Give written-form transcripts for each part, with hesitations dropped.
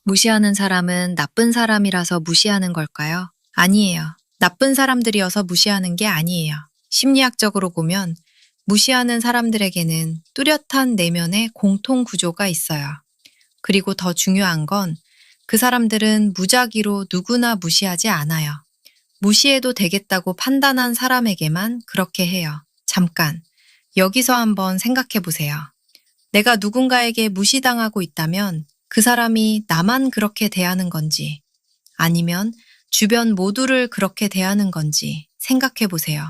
무시하는 사람은 나쁜 사람이라서 무시하는 걸까요? 아니에요. 나쁜 사람들이어서 무시하는 게 아니에요. 심리학적으로 보면 무시하는 사람들에게는 뚜렷한 내면의 공통 구조가 있어요. 그리고 더 중요한 건 그 사람들은 무작위로 누구나 무시하지 않아요. 무시해도 되겠다고 판단한 사람에게만 그렇게 해요. 잠깐, 여기서 한번 생각해 보세요. 내가 누군가에게 무시당하고 있다면 그 사람이 나만 그렇게 대하는 건지 아니면 주변 모두를 그렇게 대하는 건지 생각해 보세요.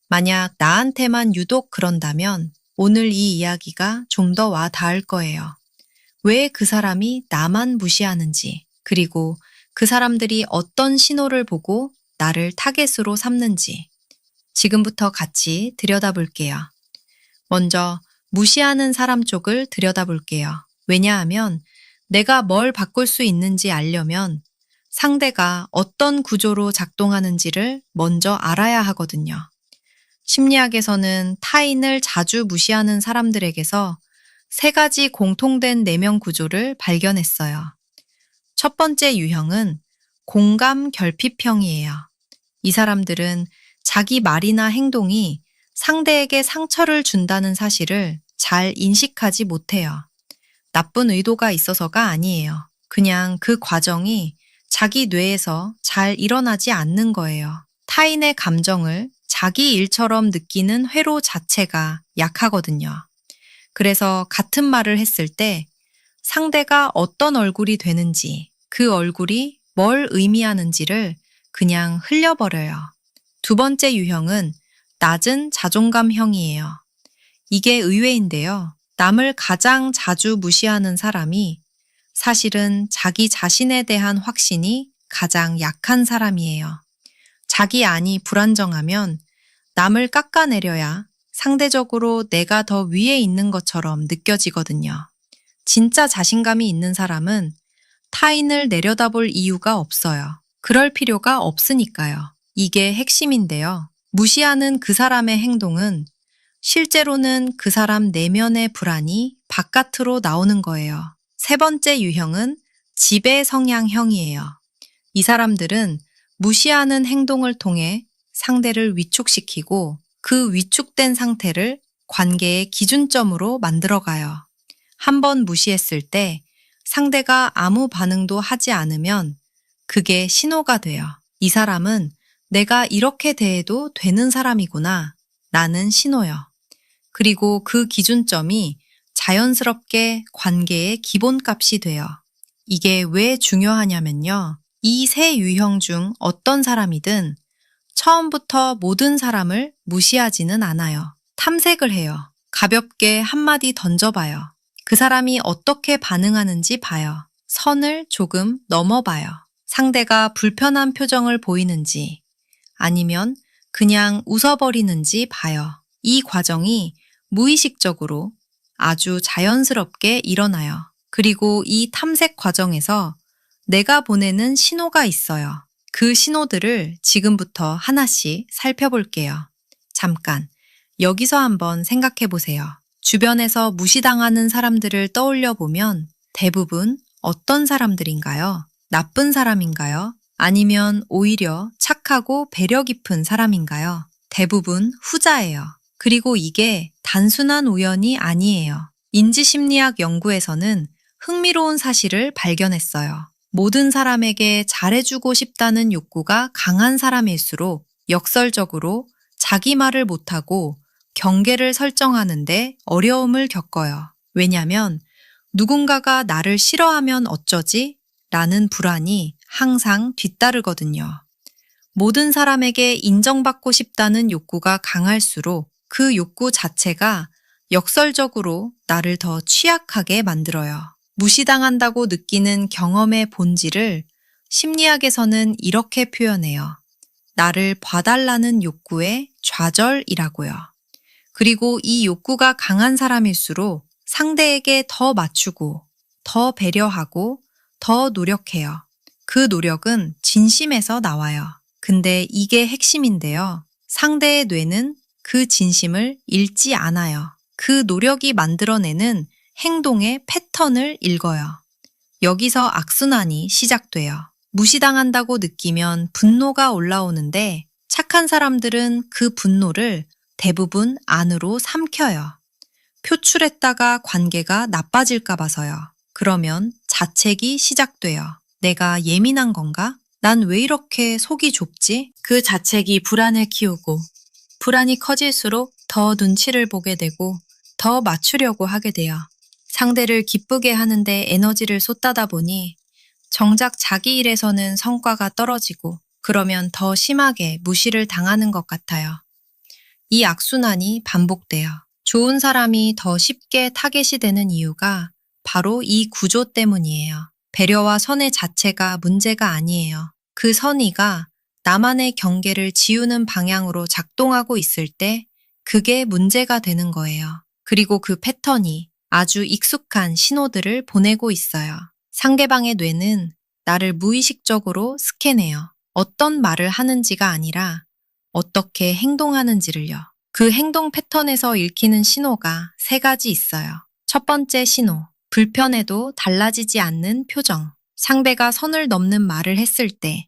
만약 나한테만 유독 그런다면 오늘 이 이야기가 좀 더 와 닿을 거예요. 왜 그 사람이 나만 무시하는지, 그리고 그 사람들이 어떤 신호를 보고 나를 타겟으로 삼는지 지금부터 같이 들여다볼게요. 먼저 무시하는 사람 쪽을 들여다볼게요. 왜냐하면 내가 뭘 바꿀 수 있는지 알려면 상대가 어떤 구조로 작동하는지를 먼저 알아야 하거든요. 심리학에서는 타인을 자주 무시하는 사람들에게서 세 가지 공통된 내면 구조를 발견했어요. 첫 번째 유형은 공감 결핍형이에요. 이 사람들은 자기 말이나 행동이 상대에게 상처를 준다는 사실을 잘 인식하지 못해요. 나쁜 의도가 있어서가 아니에요. 그냥 그 과정이 자기 뇌에서 잘 일어나지 않는 거예요. 타인의 감정을 자기 일처럼 느끼는 회로 자체가 약하거든요. 그래서 같은 말을 했을 때 상대가 어떤 얼굴이 되는지, 그 얼굴이 뭘 의미하는지를 그냥 흘려버려요. 두 번째 유형은 낮은 자존감형이에요. 이게 의외인데요. 남을 가장 자주 무시하는 사람이 사실은 자기 자신에 대한 확신이 가장 약한 사람이에요. 자기 안이 불안정하면 남을 깎아내려야 상대적으로 내가 더 위에 있는 것처럼 느껴지거든요. 진짜 자신감이 있는 사람은 타인을 내려다볼 이유가 없어요. 그럴 필요가 없으니까요. 이게 핵심인데요. 무시하는 그 사람의 행동은 실제로는 그 사람 내면의 불안이 바깥으로 나오는 거예요. 세 번째 유형은 지배 성향형이에요. 이 사람들은 무시하는 행동을 통해 상대를 위축시키고 그 위축된 상태를 관계의 기준점으로 만들어가요. 한번 무시했을 때 상대가 아무 반응도 하지 않으면 그게 신호가 돼요. 이 사람은 내가 이렇게 대해도 되는 사람이구나 라는 신호요. 그리고 그 기준점이 자연스럽게 관계의 기본값이 돼요. 이게 왜 중요하냐면요. 이 세 유형 중 어떤 사람이든 처음부터 모든 사람을 무시하지는 않아요. 탐색을 해요. 가볍게 한마디 던져봐요. 그 사람이 어떻게 반응하는지 봐요. 선을 조금 넘어봐요. 상대가 불편한 표정을 보이는지 아니면 그냥 웃어버리는지 봐요. 이 과정이 무의식적으로 아주 자연스럽게 일어나요. 그리고 이 탐색 과정에서 내가 보내는 신호가 있어요. 그 신호들을 지금부터 하나씩 살펴볼게요. 잠깐, 여기서 한번 생각해 보세요. 주변에서 무시당하는 사람들을 떠올려 보면 대부분 어떤 사람들인가요? 나쁜 사람인가요? 아니면 오히려 착하고 배려 깊은 사람인가요? 대부분 후자예요. 그리고 이게 단순한 우연이 아니에요. 인지심리학 연구에서는 흥미로운 사실을 발견했어요. 모든 사람에게 잘해주고 싶다는 욕구가 강한 사람일수록 역설적으로 자기 말을 못하고 경계를 설정하는데 어려움을 겪어요. 왜냐면 누군가가 나를 싫어하면 어쩌지? 라는 불안이 항상 뒤따르거든요. 모든 사람에게 인정받고 싶다는 욕구가 강할수록 그 욕구 자체가 역설적으로 나를 더 취약하게 만들어요. 무시당한다고 느끼는 경험의 본질을 심리학에서는 이렇게 표현해요. 나를 봐달라는 욕구의 좌절이라고요. 그리고 이 욕구가 강한 사람일수록 상대에게 더 맞추고, 더 배려하고, 더 노력해요. 그 노력은 진심에서 나와요. 근데 이게 핵심인데요. 상대의 뇌는 그 진심을 읽지 않아요. 그 노력이 만들어내는 행동의 패턴을 읽어요. 여기서 악순환이 시작돼요. 무시당한다고 느끼면 분노가 올라오는데 착한 사람들은 그 분노를 대부분 안으로 삼켜요. 표출했다가 관계가 나빠질까 봐서요. 그러면 자책이 시작돼요. 내가 예민한 건가? 난 왜 이렇게 속이 좁지? 그 자책이 불안을 키우고 불안이 커질수록 더 눈치를 보게 되고 더 맞추려고 하게 돼요. 상대를 기쁘게 하는데 에너지를 쏟다다 보니 정작 자기 일에서는 성과가 떨어지고 그러면 더 심하게 무시를 당하는 것 같아요. 이 악순환이 반복돼요. 좋은 사람이 더 쉽게 타겟이 되는 이유가 바로 이 구조 때문이에요. 배려와 선의 자체가 문제가 아니에요. 그 선의가 나만의 경계를 지우는 방향으로 작동하고 있을 때 그게 문제가 되는 거예요. 그리고 그 패턴이 아주 익숙한 신호들을 보내고 있어요. 상대방의 뇌는 나를 무의식적으로 스캔해요. 어떤 말을 하는지가 아니라 어떻게 행동하는지를요. 그 행동 패턴에서 읽히는 신호가 세 가지 있어요. 첫 번째 신호, 불편해도 달라지지 않는 표정. 상대가 선을 넘는 말을 했을 때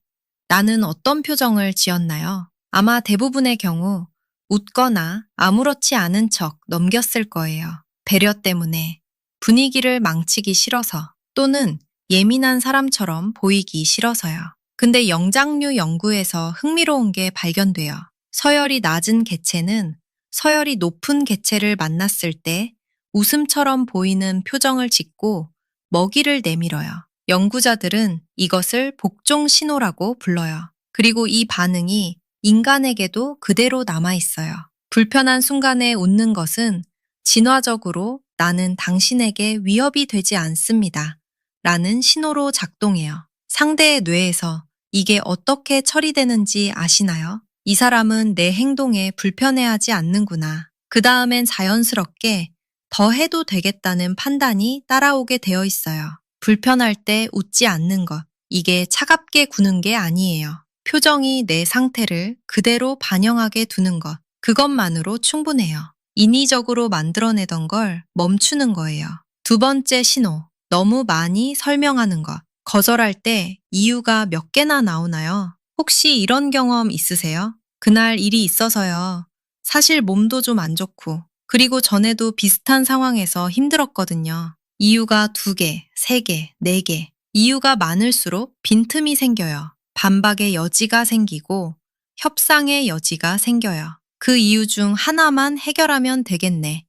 나는 어떤 표정을 지었나요? 아마 대부분의 경우 웃거나 아무렇지 않은 척 넘겼을 거예요. 배려 때문에, 분위기를 망치기 싫어서, 또는 예민한 사람처럼 보이기 싫어서요. 근데 영장류 연구에서 흥미로운 게 발견돼요. 서열이 낮은 개체는 서열이 높은 개체를 만났을 때 웃음처럼 보이는 표정을 짓고 먹이를 내밀어요. 연구자들은 이것을 복종 신호라고 불러요. 그리고 이 반응이 인간에게도 그대로 남아있어요. 불편한 순간에 웃는 것은 진화적으로 나는 당신에게 위협이 되지 않습니다. 라는 신호로 작동해요. 상대의 뇌에서 이게 어떻게 처리되는지 아시나요? 이 사람은 내 행동에 불편해하지 않는구나. 그 다음엔 자연스럽게 더 해도 되겠다는 판단이 따라오게 되어 있어요. 불편할 때 웃지 않는 것. 이게 차갑게 구는 게 아니에요. 표정이 내 상태를 그대로 반영하게 두는 것. 그것만으로 충분해요. 인위적으로 만들어내던 걸 멈추는 거예요. 두 번째 신호. 너무 많이 설명하는 것. 거절할 때 이유가 몇 개나 나오나요? 혹시 이런 경험 있으세요? 그날 일이 있어서요. 사실 몸도 좀 안 좋고, 그리고 전에도 비슷한 상황에서 힘들었거든요. 이유가 2개, 3개, 4개. 이유가 많을수록 빈틈이 생겨요. 반박의 여지가 생기고 협상의 여지가 생겨요. 그 이유 중 하나만 해결하면 되겠네.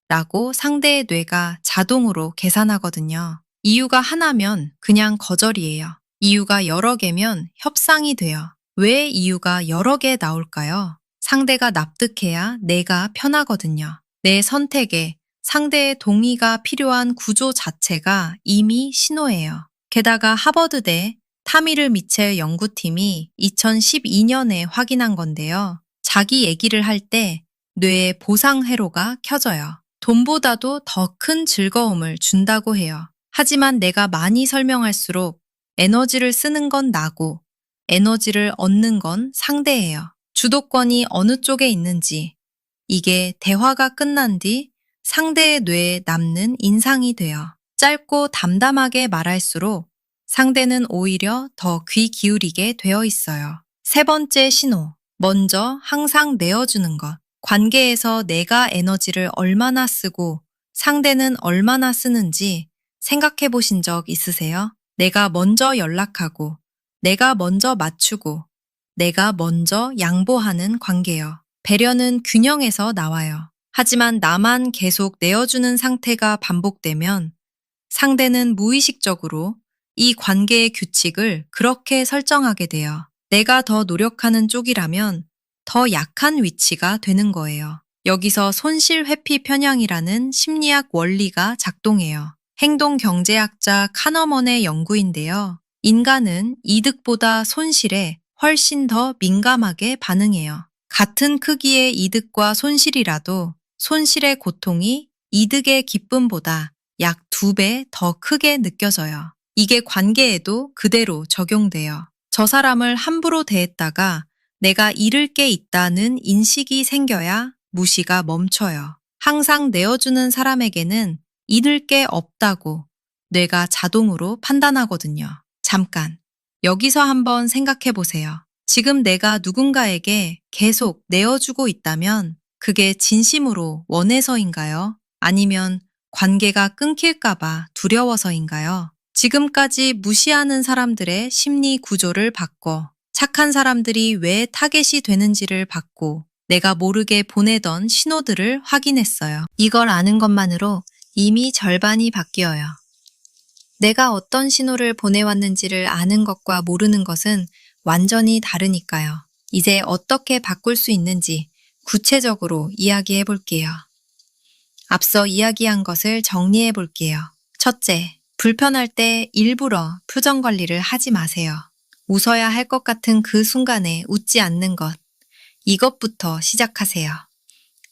라고 상대의 뇌가 자동으로 계산하거든요. 이유가 하나면 그냥 거절이에요. 이유가 여러 개면 협상이 돼요. 왜 이유가 여러 개 나올까요? 상대가 납득해야 내가 편하거든요. 내 선택에 상대의 동의가 필요한 구조 자체가 이미 신호예요. 게다가 하버드대 타미르 미첼 연구팀이 2012년에 확인한 건데요. 자기 얘기를 할 때 뇌에 보상 회로가 켜져요. 돈보다도 더 큰 즐거움을 준다고 해요. 하지만 내가 많이 설명할수록 에너지를 쓰는 건 나고 에너지를 얻는 건 상대예요. 주도권이 어느 쪽에 있는지 이게 대화가 끝난 뒤 상대의 뇌에 남는 인상이 돼요. 짧고 담담하게 말할수록 상대는 오히려 더 귀 기울이게 되어 있어요. 세 번째 신호. 먼저 항상 내어주는 것. 관계에서 내가 에너지를 얼마나 쓰고 상대는 얼마나 쓰는지 생각해 보신 적 있으세요? 내가 먼저 연락하고, 내가 먼저 맞추고, 내가 먼저 양보하는 관계요. 배려는 균형에서 나와요. 하지만 나만 계속 내어주는 상태가 반복되면 상대는 무의식적으로 이 관계의 규칙을 그렇게 설정하게 돼요. 내가 더 노력하는 쪽이라면 더 약한 위치가 되는 거예요. 여기서 손실 회피 편향이라는 심리학 원리가 작동해요. 행동 경제학자 카너먼의 연구인데요. 인간은 이득보다 손실에 훨씬 더 민감하게 반응해요. 같은 크기의 이득과 손실이라도 손실의 고통이 이득의 기쁨보다 약 2배 더 크게 느껴져요. 이게 관계에도 그대로 적용돼요. 저 사람을 함부로 대했다가 내가 잃을 게 있다는 인식이 생겨야 무시가 멈춰요. 항상 내어주는 사람에게는 잃을 게 없다고 뇌가 자동으로 판단하거든요. 잠깐, 여기서 한번 생각해 보세요. 지금 내가 누군가에게 계속 내어주고 있다면 그게 진심으로 원해서인가요? 아니면 관계가 끊길까봐 두려워서인가요? 지금까지 무시하는 사람들의 심리 구조를 바꿔 착한 사람들이 왜 타겟이 되는지를 받고 내가 모르게 보내던 신호들을 확인했어요. 이걸 아는 것만으로 이미 절반이 바뀌어요. 내가 어떤 신호를 보내왔는지를 아는 것과 모르는 것은 완전히 다르니까요. 이제 어떻게 바꿀 수 있는지 구체적으로 이야기해 볼게요. 앞서 이야기한 것을 정리해 볼게요. 첫째, 불편할 때 일부러 표정 관리를 하지 마세요. 웃어야 할 것 같은 그 순간에 웃지 않는 것. 이것부터 시작하세요.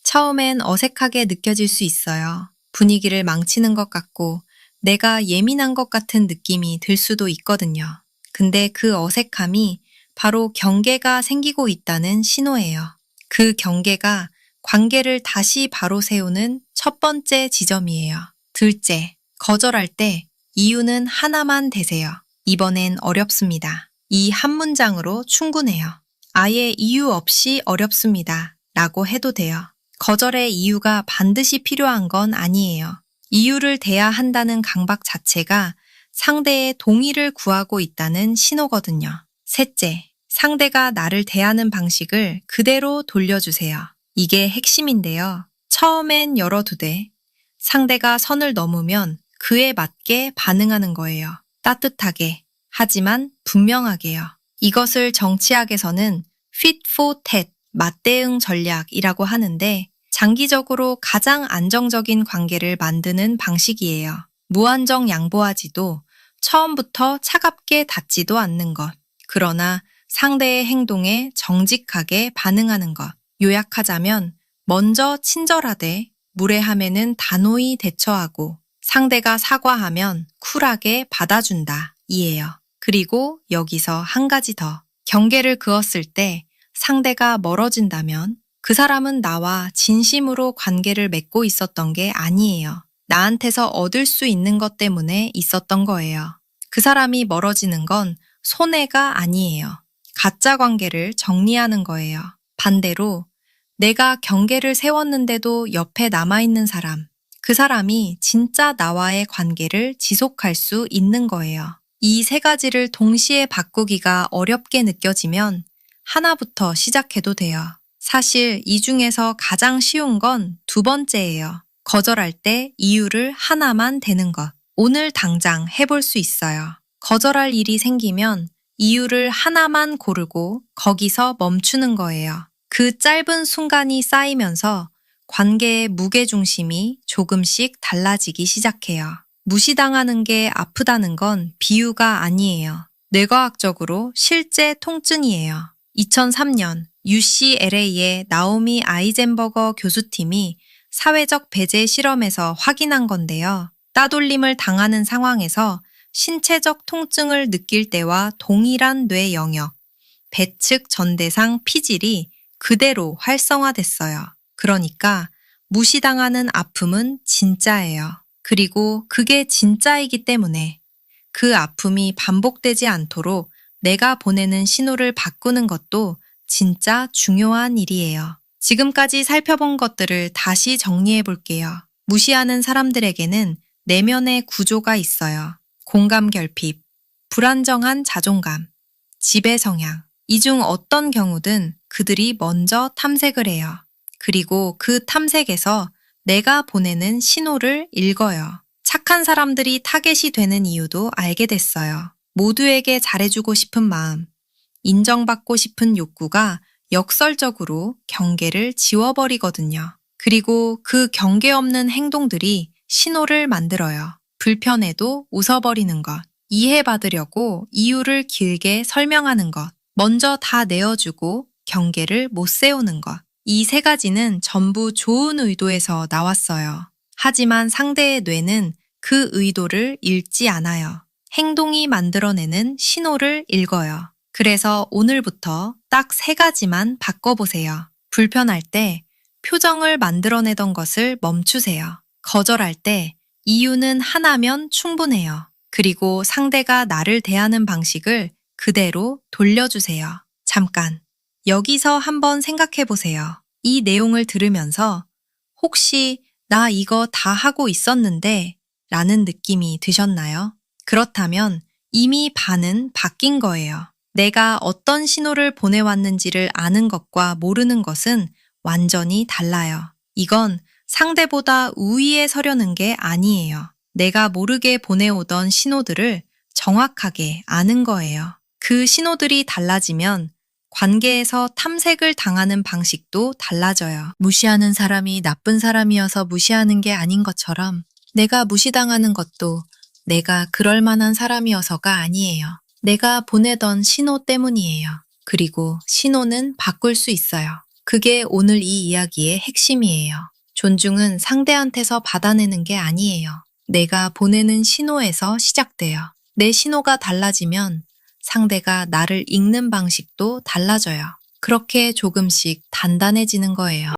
처음엔 어색하게 느껴질 수 있어요. 분위기를 망치는 것 같고 내가 예민한 것 같은 느낌이 들 수도 있거든요. 근데 그 어색함이 바로 경계가 생기고 있다는 신호예요. 그 경계가 관계를 다시 바로 세우는 첫 번째 지점이에요. 둘째, 거절할 때 이유는 하나만 대세요. 이번엔 어렵습니다. 이 한 문장으로 충분해요. 아예 이유 없이 어렵습니다. 라고 해도 돼요. 거절의 이유가 반드시 필요한 건 아니에요. 이유를 대야 한다는 강박 자체가 상대의 동의를 구하고 있다는 신호거든요. 셋째, 상대가 나를 대하는 방식을 그대로 돌려주세요. 이게 핵심인데요. 처음엔 열어두되 상대가 선을 넘으면 그에 맞게 반응하는 거예요. 따뜻하게, 하지만 분명하게요. 이것을 정치학에서는 fit for tat, 맞대응 전략이라고 하는데 장기적으로 가장 안정적인 관계를 만드는 방식이에요. 무한정 양보하지도 처음부터 차갑게 닿지도 않는 것. 그러나 상대의 행동에 정직하게 반응하는 것. 요약하자면 먼저 친절하되 무례함에는 단호히 대처하고 상대가 사과하면 쿨하게 받아준다. 이에요. 그리고 여기서 한 가지 더. 경계를 그었을 때 상대가 멀어진다면 그 사람은 나와 진심으로 관계를 맺고 있었던 게 아니에요. 나한테서 얻을 수 있는 것 때문에 있었던 거예요. 그 사람이 멀어지는 건 손해가 아니에요. 가짜 관계를 정리하는 거예요. 반대로 내가 경계를 세웠는데도 옆에 남아있는 사람, 그 사람이 진짜 나와의 관계를 지속할 수 있는 거예요. 이 세 가지를 동시에 바꾸기가 어렵게 느껴지면 하나부터 시작해도 돼요. 사실 이 중에서 가장 쉬운 건 두 번째예요. 거절할 때 이유를 하나만 대는 것. 오늘 당장 해볼 수 있어요. 거절할 일이 생기면 이유를 하나만 고르고 거기서 멈추는 거예요. 그 짧은 순간이 쌓이면서 관계의 무게중심이 조금씩 달라지기 시작해요. 무시당하는 게 아프다는 건 비유가 아니에요. 뇌과학적으로 실제 통증이에요. 2003년 UCLA의 나오미 아이젠버거 교수팀이 사회적 배제 실험에서 확인한 건데요. 따돌림을 당하는 상황에서 신체적 통증을 느낄 때와 동일한 뇌 영역, 배측 전대상 피질이 그대로 활성화됐어요. 그러니까 무시당하는 아픔은 진짜예요. 그리고 그게 진짜이기 때문에 그 아픔이 반복되지 않도록 내가 보내는 신호를 바꾸는 것도 진짜 중요한 일이에요. 지금까지 살펴본 것들을 다시 정리해 볼게요. 무시하는 사람들에게는 내면의 구조가 있어요. 공감 결핍, 불안정한 자존감, 지배 성향. 이 중 어떤 경우든 그들이 먼저 탐색을 해요. 그리고 그 탐색에서 내가 보내는 신호를 읽어요. 착한 사람들이 타겟이 되는 이유도 알게 됐어요. 모두에게 잘해주고 싶은 마음, 인정받고 싶은 욕구가 역설적으로 경계를 지워버리거든요. 그리고 그 경계 없는 행동들이 신호를 만들어요. 불편해도 웃어버리는 것, 이해받으려고 이유를 길게 설명하는 것, 먼저 다 내어주고 경계를 못 세우는 것. 이 세 가지는 전부 좋은 의도에서 나왔어요. 하지만 상대의 뇌는 그 의도를 읽지 않아요. 행동이 만들어내는 신호를 읽어요. 그래서 오늘부터 딱 세 가지만 바꿔보세요. 불편할 때 표정을 만들어내던 것을 멈추세요. 거절할 때 이유는 하나면 충분해요. 그리고 상대가 나를 대하는 방식을 그대로 돌려주세요. 잠깐. 여기서 한번 생각해 보세요. 이 내용을 들으면서 혹시 나 이거 다 하고 있었는데 라는 느낌이 드셨나요? 그렇다면 이미 반은 바뀐 거예요. 내가 어떤 신호를 보내왔는지를 아는 것과 모르는 것은 완전히 달라요. 이건 상대보다 우위에 서려는 게 아니에요. 내가 모르게 보내오던 신호들을 정확하게 아는 거예요. 그 신호들이 달라지면 관계에서 탐색을 당하는 방식도 달라져요. 무시하는 사람이 나쁜 사람이어서 무시하는 게 아닌 것처럼 내가 무시당하는 것도 내가 그럴 만한 사람이어서가 아니에요. 내가 보내던 신호 때문이에요. 그리고 신호는 바꿀 수 있어요. 그게 오늘 이 이야기의 핵심이에요. 존중은 상대한테서 받아내는 게 아니에요. 내가 보내는 신호에서 시작돼요. 내 신호가 달라지면 상대가 나를 읽는 방식도 달라져요. 그렇게 조금씩 단단해지는 거예요.